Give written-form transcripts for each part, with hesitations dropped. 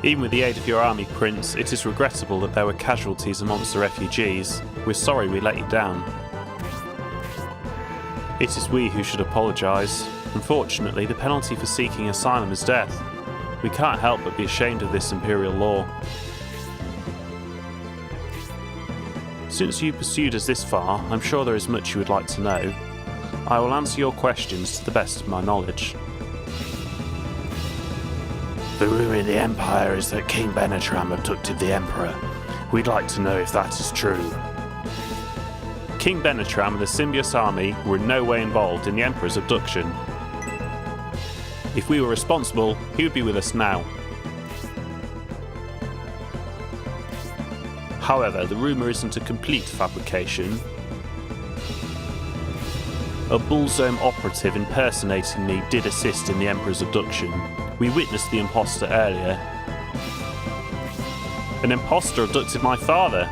Even with the aid of your army, Prince, it is regrettable that there were casualties amongst the refugees. We're sorry we let you down. It is we who should apologise. Unfortunately, the penalty for seeking asylum is death. We can't help but be ashamed of this imperial law. Since you pursued us this far, I'm sure there is much you would like to know. I will answer your questions to the best of my knowledge. The rumour in the Empire is that King Benetram abducted the Emperor. We'd like to know if that is true. King Benetram and the Symbios army were in no way involved in the Emperor's abduction. If we were responsible, he would be with us now. However, the rumour isn't a complete fabrication. A Bullzome operative impersonating me did assist in the Emperor's abduction. We witnessed the imposter earlier. An imposter abducted my father.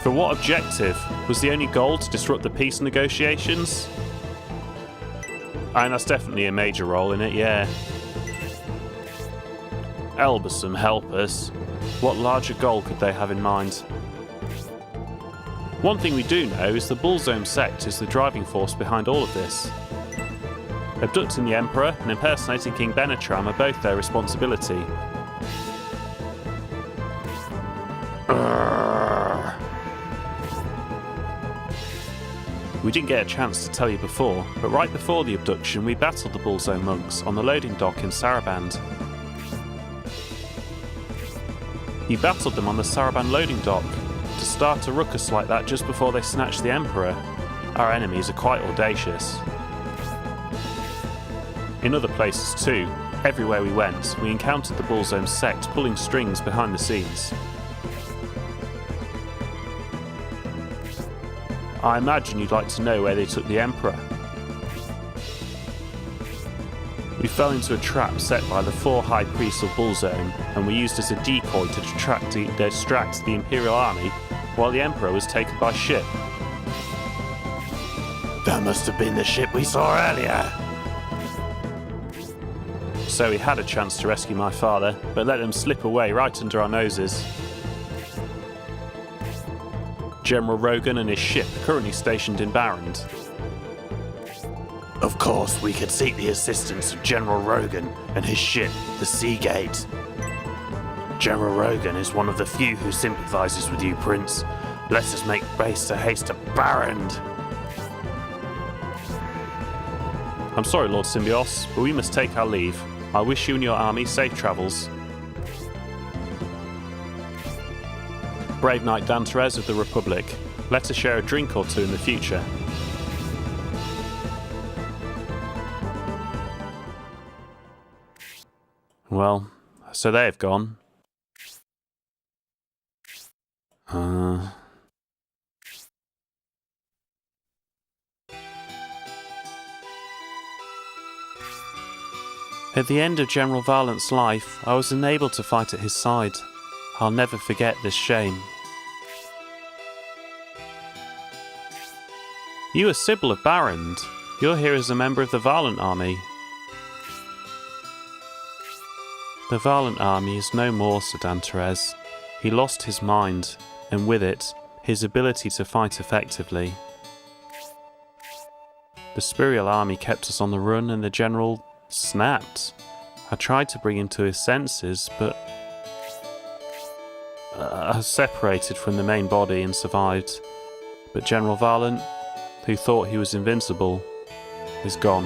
For what objective? Was the only goal to disrupt the peace negotiations? And that's definitely a major role in it, yeah. Elbasum, help us. What larger goal could they have in mind? One thing we do know is the Bullzome sect is the driving force behind all of this. Abducting the Emperor and impersonating King Benetram are both their responsibility. We didn't get a chance to tell you before, but right before the abduction we battled the Bullzome monks on the loading dock in Saraband. You battled them on the Saraband loading dock. To start a ruckus like that just before they snatched the Emperor. Our enemies are quite audacious. In other places too, everywhere we went, we encountered the Bullzome sect pulling strings behind the scenes. I imagine you'd like to know where they took the Emperor. We fell into a trap set by the 4 High Priests of Bullzome, and were used as a decoy to distract the Imperial army while the Emperor was taken by ship. That must have been the ship we saw earlier. So we had a chance to rescue my father, but let them slip away right under our noses. General Rogan and his ship are currently stationed in Barrand. Of course, we could seek the assistance of General Rogan and his ship, the Seagate. General Rogan is one of the few who sympathises with you, Prince. Let us make haste to Barrand. I'm sorry, Lord Symbios, but we must take our leave. I wish you and your army safe travels. Brave Knight Danterez of the Republic, let us share a drink or two in the future. Well, so they have gone. At the end of General Valent's life, I was unable to fight at his side. I'll never forget this shame. You are Sybil of Barrand. You're here as a member of the Valent army. The Valent army is no more, Sir Danterez. He lost his mind, and with it, his ability to fight effectively. The Spurial army kept us on the run and the general snapped. I tried to bring him to his senses, but I separated from the main body and survived. But General Valent, who thought he was invincible, is gone.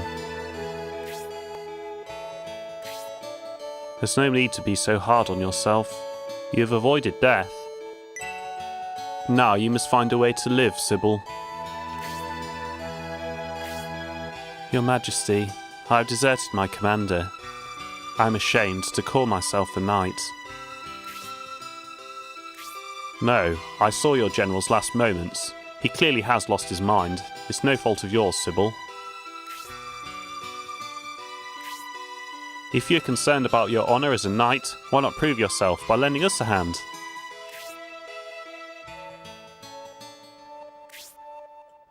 There's no need to be so hard on yourself. You have avoided death. Now you must find a way to live, Sybil. Your Majesty, I have deserted my commander. I am ashamed to call myself a knight. No, I saw your general's last moments. He clearly has lost his mind. It's no fault of yours, Sybil. If you're concerned about your honour as a knight, why not prove yourself by lending us a hand?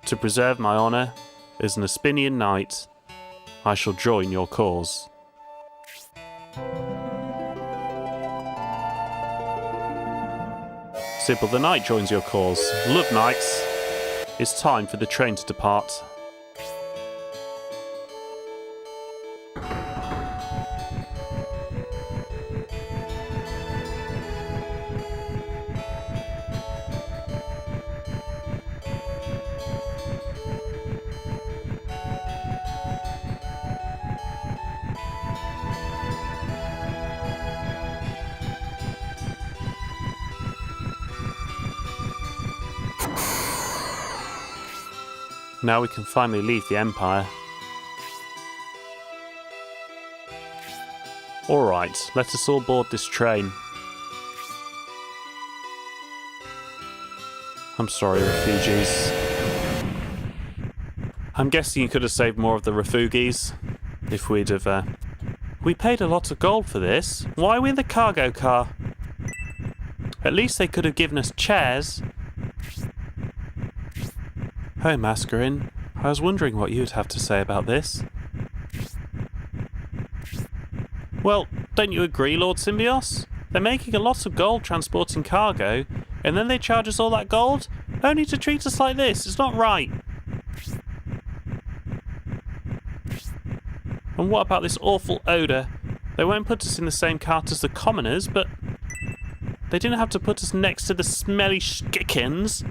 To preserve my honour, as an Aspinian knight, I shall join your cause. Sybil the Knight joins your cause. Look, Knights, it's time for the train to depart. Now we can finally leave the Empire. Alright, let us all board this train. I'm sorry, refugees. I'm guessing you could have saved more of the refugees if we'd have... We paid a lot of gold for this. Why are we in the cargo car? At least they could have given us chairs. Oh, Mascarin, I was wondering what you'd have to say about this. Well, don't you agree, Lord Symbios? They're making a lot of gold transporting cargo, and then they charge us all that gold? Only to treat us like this, it's not right. And what about this awful odour? They won't put us in the same cart as the commoners, but they didn't have to put us next to the smelly chickens.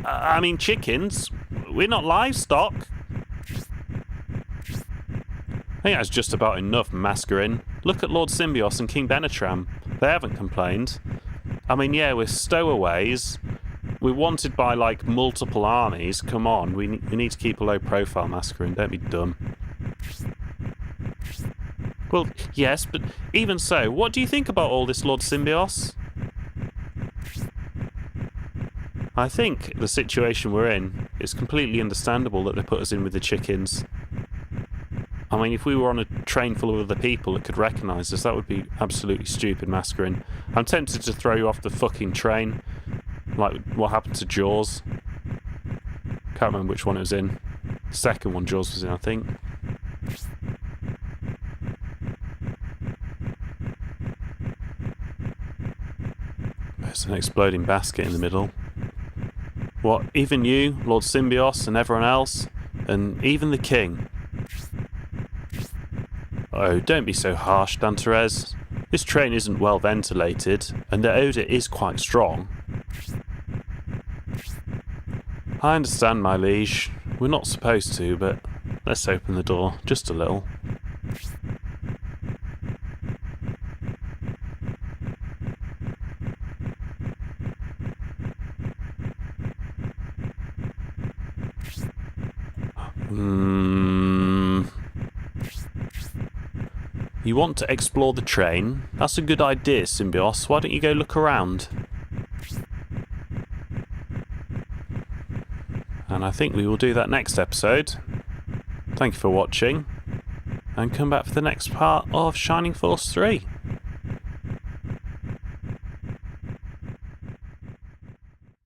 I mean chickens. We're not livestock. I think that's just about enough, Mascarin. Look at Lord Symbios and King Benetram. They haven't complained. I mean, yeah, we're stowaways. We're wanted by, like, multiple armies. Come on, we need to keep a low profile, Mascarin. Don't be dumb. Well, yes, but even so, what do you think about all this, Lord Symbios? I think the situation we're in is completely understandable that they put us in with the chickens. I mean, if we were on a train full of other people that could recognise us, that would be absolutely stupid, Mascarin. I'm tempted to throw you off the fucking train, like what happened to Jaws. Can't remember which one it was in. The second one Jaws was in, I think. There's an exploding basket in the middle. What, even you, Lord Symbios, and everyone else, and even the king? Oh, don't be so harsh, Danterez. This train isn't well ventilated, and the odour is quite strong. I understand, my liege. We're not supposed to, but let's open the door, just a little. You want to explore the train? That's a good idea, Symbios. Why don't you go look around? And I think we will do that next episode. Thank you for watching, and come back for the next part of Shining Force 3.